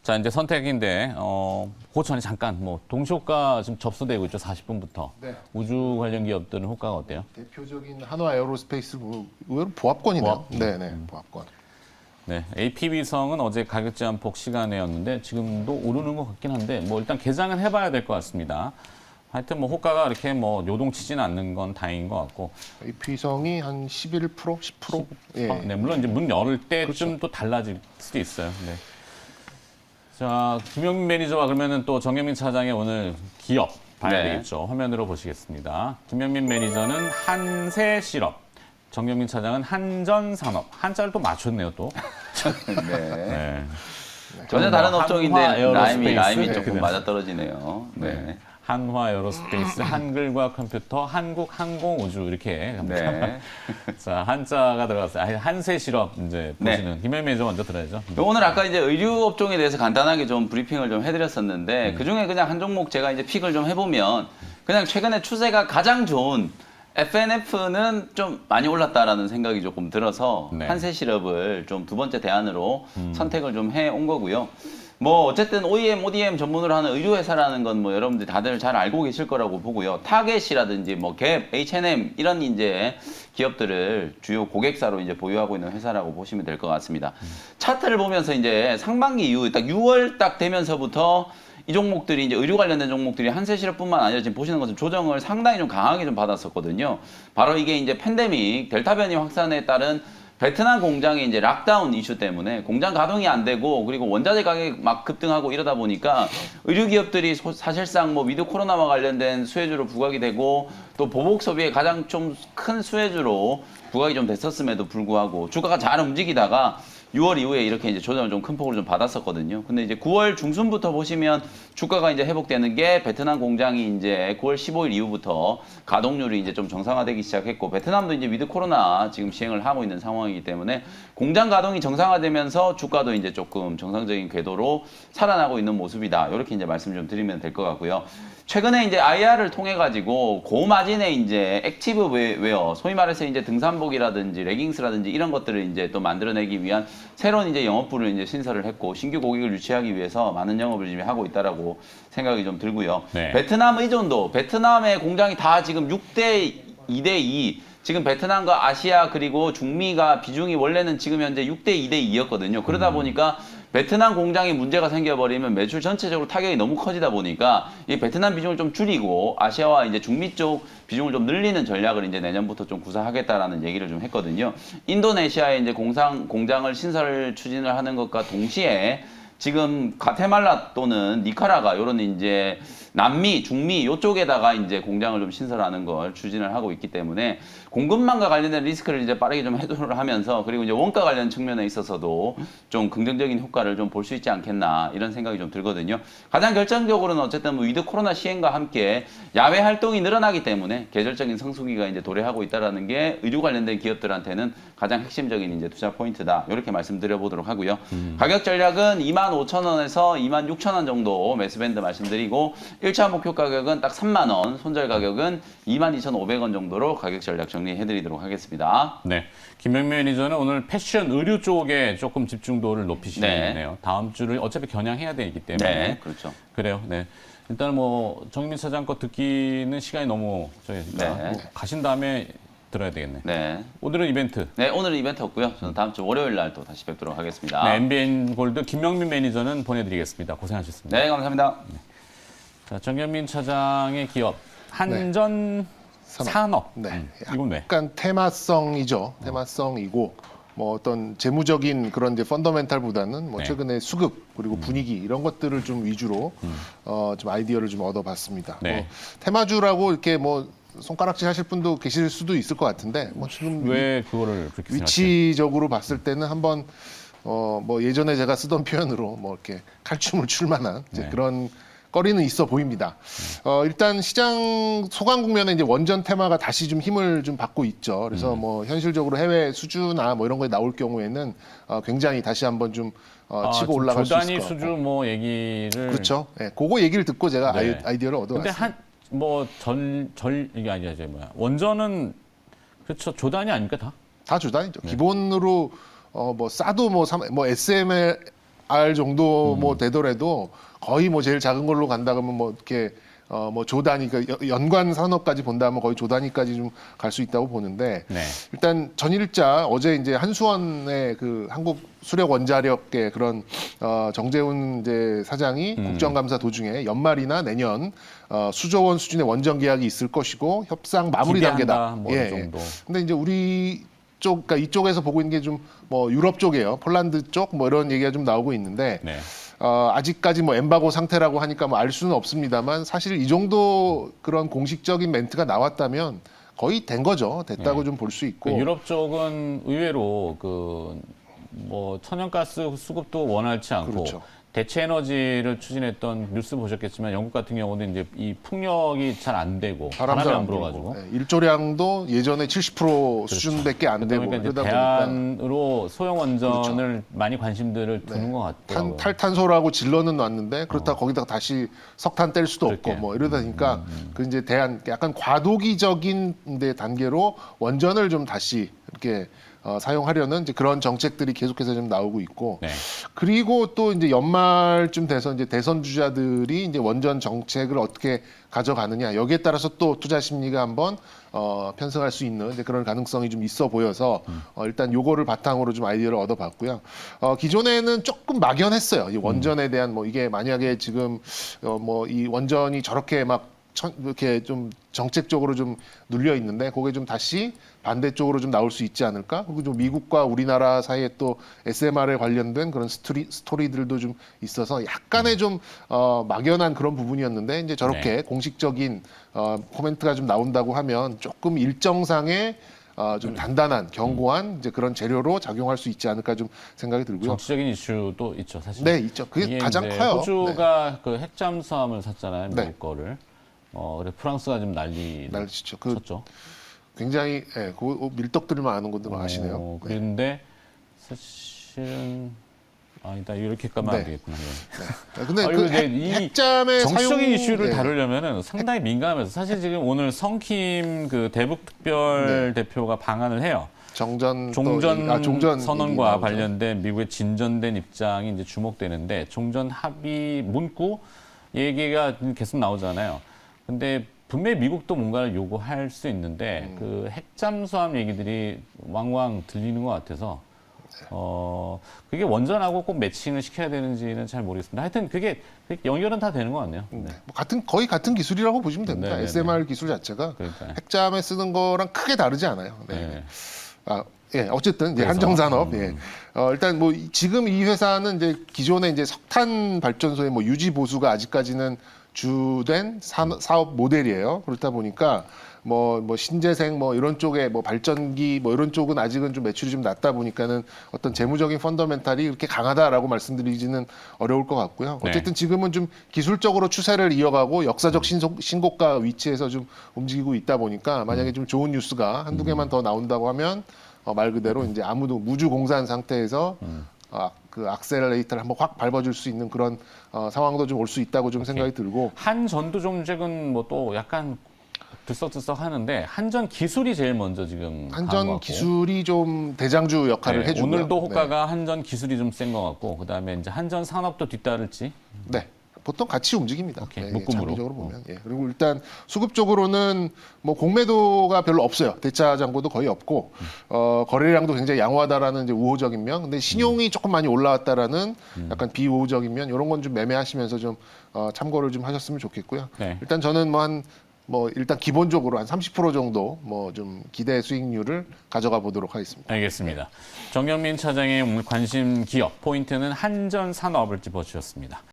자, 이제 선택인데, 그 전에 잠깐, 동시호가 지금 접수되고 있죠, 40분부터. 네. 우주 관련 기업들은 호가가 어때요? 대표적인 한화 에어로스페이스 의외로 보합권이네요. 보합. 네네, 보합권. 네, AP위성은 어제 가격 제한폭 시간이었는데, 지금도 오르는 것 같긴 한데, 일단 개장은 해봐야 될 것 같습니다. 하여튼 호가가 이렇게 요동치지는 않는 건 다행인 것 같고. AP성이 한 11%, 10%? 예. 네, 물론 이제 문 열을 때쯤 그렇죠. 또 달라질 수도 있어요. 네. 자, 김영민 매니저와 그러면은 또 정영민 차장의 오늘 기업 봐야 네. 되겠죠. 화면으로 보시겠습니다. 김영민 매니저는 한세실업, 정영민 차장은 한전산업. 한자를 또 맞췄네요, 또. 네. 네. 전혀 다른 한화 업종인데 에어로스페이스. 라임이 네, 조금 그래. 맞아떨어지네요. 네. 한화 에어로스페이스, 한글과 컴퓨터, 한국항공우주 이렇게 갑니다. 네. 자, 한자가 들어갔어요. 한세실업 이제 네. 보시는 김영민 매니저 먼저 들어야죠. 오늘 아까 이제 의류 업종에 대해서 간단하게 좀 브리핑을 좀 해드렸었는데 그 중에 그냥 한 종목 제가 이제 픽을 좀 해보면 그냥 최근에 추세가 가장 좋은 FNF는 좀 많이 올랐다라는 생각이 조금 들어서 네. 한세실업을 좀 두 번째 대안으로 선택을 좀 해온 거고요. 어쨌든 OEM, ODM 전문으로 하는 의류 회사라는 건 여러분들 다들 잘 알고 계실 거라고 보고요. 타겟이라든지 갭, H&M 이런 이제 기업들을 주요 고객사로 이제 보유하고 있는 회사라고 보시면 될 것 같습니다. 차트를 보면서 이제 상반기 이후 딱 6월 딱 되면서부터 이 종목들이 이제 의류 관련된 종목들이 한세실업뿐만 아니라 지금 보시는 것처럼 조정을 상당히 좀 강하게 좀 받았었거든요. 바로 이게 이제 팬데믹 델타 변이 확산에 따른 베트남 공장의 이제 락다운 이슈 때문에 공장 가동이 안 되고 그리고 원자재 가격이 막 급등하고 이러다 보니까 의류 기업들이 사실상 위드 코로나와 관련된 수혜주로 부각이 되고 또 보복 소비의 가장 좀 큰 수혜주로 부각이 좀 됐었음에도 불구하고 주가가 잘 움직이다가 6월 이후에 이렇게 이제 조정을 좀 큰 폭으로 좀 받았었거든요. 근데 이제 9월 중순부터 보시면 주가가 이제 회복되는 게 베트남 공장이 이제 9월 15일 이후부터 가동률이 이제 좀 정상화되기 시작했고 베트남도 이제 위드 코로나 지금 시행을 하고 있는 상황이기 때문에 공장 가동이 정상화되면서 주가도 이제 조금 정상적인 궤도로 살아나고 있는 모습이다. 이렇게 이제 말씀 좀 드리면 될 것 같고요. 최근에 이제 IR을 통해 가지고 고마진의 이제 액티브 웨어, 소위 말해서 이제 등산복이라든지 레깅스라든지 이런 것들을 이제 또 만들어내기 위한 새로운 이제 영업부를 이제 신설을 했고 신규 고객을 유치하기 위해서 많은 영업을 지금 하고 있다라고 생각이 좀 들고요. 네. 베트남 의존도, 베트남의 공장이 다 지금 6대 2대 2. 지금 베트남과 아시아 그리고 중미가 비중이 원래는 지금 현재 6대 2대 2였거든요. 그러다 보니까 베트남 공장에 문제가 생겨버리면 매출 전체적으로 타격이 너무 커지다 보니까 이 베트남 비중을 좀 줄이고 아시아와 이제 중미 쪽 비중을 좀 늘리는 전략을 이제 내년부터 좀 구사하겠다라는 얘기를 좀 했거든요. 인도네시아에 이제 공장을 신설 추진을 하는 것과 동시에 지금 과테말라 또는 니카라가 이런 이제 남미, 중미 이쪽에다가 이제 공장을 좀 신설하는 걸 추진을 하고 있기 때문에 공급망과 관련된 리스크를 이제 빠르게 좀 해소를 하면서 그리고 이제 원가 관련 측면에 있어서도 좀 긍정적인 효과를 좀 볼 수 있지 않겠나 이런 생각이 좀 들거든요. 가장 결정적으로는 어쨌든 위드 코로나 시행과 함께 야외 활동이 늘어나기 때문에 계절적인 성수기가 이제 도래하고 있다라는 게 의류 관련된 기업들한테는 가장 핵심적인 이제 투자 포인트다. 이렇게 말씀드려 보도록 하고요. 가격 전략은 25,000원에서 26,000원 정도 매수밴드 말씀드리고 1차 목표 가격은 딱 3만 원, 손절 가격은 22,500원 정도로 가격 전략 정리해 드리도록 하겠습니다. 네. 김영민 매니저는 오늘 패션 의류 쪽에 조금 집중도를 높이시네요. 다음 주를 어차피 겨냥해야 되기 때문에. 네, 그렇죠. 그래요. 네. 일단 정민 차장 거 듣기는 시간이 너무 네. 가신 다음에 들어야 되겠네. 네. 오늘은 이벤트. 네, 오늘은 이벤트 없고요. 저는 다음 주 월요일 날 또 다시 뵙도록 하겠습니다. 네, MBN 골드 김영민 매니저는 보내드리겠습니다. 고생하셨습니다. 네, 감사합니다. 자, 정영민 차장의 기업 한전 산업. 네. 이건 왜? 약간 테마성이죠. 테마성이고 어떤 재무적인 그런 이제 펀더멘탈보다는 네. 최근에 수급 그리고 분위기 이런 것들을 좀 위주로 좀 아이디어를 좀 얻어봤습니다. 네. 테마주라고 이렇게 손가락질 하실 분도 계실 수도 있을 것 같은데 지금 왜 그거를 그렇게 생각해요? 위치적으로 봤을 때는 한번 예전에 제가 쓰던 표현으로 이렇게 칼춤을 출 만한 이제 네. 그런 거리는 있어 보입니다. 일단 시장 소강 국면에 이제 원전 테마가 다시 좀 힘을 좀 받고 있죠. 그래서 현실적으로 해외 수주나 이런 거에 나올 경우에는 굉장히 다시 한번 좀 치고 올라갈 수 있을 조단위 것 같고. 수주 얘기를 그렇죠. 네, 그거 얘기를 듣고 제가 네. 아이디어를 근데 얻어왔습니다. 이게 아니라 원전은 그렇죠. 조단위 아닙니까 다? 다 주단이죠. 기본으로 싸도 SML 알 정도 뭐 되더라도 거의 뭐 제일 작은 걸로 간다 그러면 뭐 이렇게 뭐 조단위, 그러니까 연관 산업까지 본다면 거의 조단위까지 좀 갈 수 있다고 보는데 네. 일단 전일자 어제 이제 한수원의 그 한국 수력 원자력의 그런 정재훈 이제 사장이 국정감사 도중에 연말이나 내년 수조 원 수준의 원전 계약이 있을 것이고 협상 마무리 기대한다, 단계다. 뭐 이 정도. 근데 이제 우리 쪽, 그러니까 이쪽에서 보고 있는 게 좀 뭐 유럽 쪽이에요. 폴란드 쪽 뭐 이런 얘기가 좀 나오고 있는데 네. 아직까지 뭐 엠바고 상태라고 하니까 뭐 알 수는 없습니다만 사실 이 정도 그런 공식적인 멘트가 나왔다면 거의 된 거죠. 됐다고 좀 볼 수 있고. 유럽 쪽은 의외로 그 뭐 천연가스 수급도 원활치 않고 그렇죠. 대체 에너지를 추진했던 뉴스 보셨겠지만 영국 같은 경우는 이제 이 풍력이 잘 안 되고 바람이 안 불어가지고 네, 일조량도 예전에 70% 수준밖에 안 되고 그러니까 이제 그러다 보니까 대안으로 소형 원전을 많이 관심들을 두는 것 같더라고요. 탈탄소라고 질러는 놨는데 그렇다 고 거기다가 다시 석탄 뗄 수도 그렇게. 없고 뭐 이러다 보니까 그 이제 대안 약간 과도기적인 단계로 원전을 좀 다시 이렇게 사용하려는 이제 그런 정책들이 계속해서 좀 나오고 있고 네. 그리고 또 이제 연말쯤 돼서 이제 대선 주자들이 이제 원전 정책을 어떻게 가져가느냐 여기에 따라서 또 투자 심리가 한번 편승할 수 있는 이제 그런 가능성이 좀 있어 보여서 일단 요거를 바탕으로 좀 아이디어를 얻어봤고요. 기존에는 조금 막연했어요. 이 원전에 대한 뭐 이게 만약에 지금 뭐 이 원전이 저렇게 막 이렇게 좀 정책적으로 좀 눌려 있는데 그게 좀 다시 반대쪽으로 좀 나올 수 있지 않을까? 그리고 좀 미국과 우리나라 사이에 또 SMR에 관련된 그런 스토리들도 좀 있어서 약간의 좀 막연한 그런 부분이었는데 이제 저렇게 네. 공식적인 코멘트가 좀 나온다고 하면 조금 일정상의 좀 단단한 견고한 이제 그런 재료로 작용할 수 있지 않을까 좀 생각이 들고요. 정치적인 이슈도 있죠, 사실. 네, 있죠. 그게 이게 가장 이제 커요. 호주가 그 핵잠수함을 샀잖아요, 미국 네. 거를. 그래 프랑스가 좀 난리 날씨죠. 쳤죠. 굉장히 그 밀떡들만 아는 것들 아시네요. 네. 그런데 사실은 아니다 이렇게 가면 안 네. 되겠구나. 예. 근데 이거 그 이제 이 핵잠의 정치적인 사용 이슈를 네. 다루려면은 상당히 민감해서 사실 지금 오늘 성킴 그 대북특별 대표가 방한을 해요. 종전 선언과 얘기 나오죠. 관련된 미국의 진전된 입장이 이제 주목되는데 종전 합의 문구 얘기가 계속 나오잖아요. 근데 분명히 미국도 뭔가를 요구할 수 있는데 그 핵잠수함 얘기들이 왕왕 들리는 것 같아서 그게 원전하고 꼭 매칭을 시켜야 되는지는 잘 모르겠습니다. 하여튼 그게 연결은 다 되는 것 같네요. 네. 뭐 거의 같은 기술이라고 보시면 됩니다. 네네네. SMR 기술 자체가 그러니까요. 핵잠에 쓰는 거랑 크게 다르지 않아요. 네. 네. 어쨌든 이제 그래서, 한정산업. 일단 뭐 지금 이 회사는 이제 기존의 이제 석탄 발전소의 뭐 유지 보수가 아직까지는 주된 사업 모델이에요. 그렇다 보니까 뭐 신재생 뭐 이런 쪽에 뭐 발전기 뭐 이런 쪽은 아직은 좀 매출이 좀 낮다 보니까는 어떤 재무적인 펀더멘탈이 그렇게 강하다라고 말씀드리지는 어려울 것 같고요. 네. 어쨌든 지금은 좀 기술적으로 추세를 이어가고 역사적 신고가 위치에서 좀 움직이고 있다 보니까 만약에 좀 좋은 뉴스가 한두 개만 더 나온다고 하면 말 그대로 이제 아무도 무주 공산 상태에서 그 악셀레이터를 한번 확 밟아줄 수 있는 그런 상황도 좀 올 수 있다고 좀 생각이 들고 한전도 좀 최근 뭐 또 약간 들썩들썩 하는데 한전 기술이 제일 먼저 지금 강한 것 한전 같고. 기술이 좀 대장주 역할을 네, 해주고요. 오늘도 호가가 한전 기술이 좀 센 것 같고 그다음에 이제 한전 산업도 뒤따를지. 네. 보통 같이 움직입니다. 오케이, 묶음으로. 장기적으로 보면. 그리고 일단 수급 쪽으로는 뭐 공매도가 별로 없어요. 대차 잔고도 거의 없고 거래량도 굉장히 양호하다라는 이제 우호적인 면. 근데 신용이 조금 많이 올라왔다라는 약간 비우호적인 면. 이런 건 좀 매매하시면서 좀 참고를 좀 하셨으면 좋겠고요. 네. 일단 저는 일단 기본적으로 한 30% 정도 뭐 좀 기대 수익률을 가져가 보도록 하겠습니다. 알겠습니다. 정경민 차장의 오늘 관심 기업 포인트는 한전 산업을 짚어주셨습니다.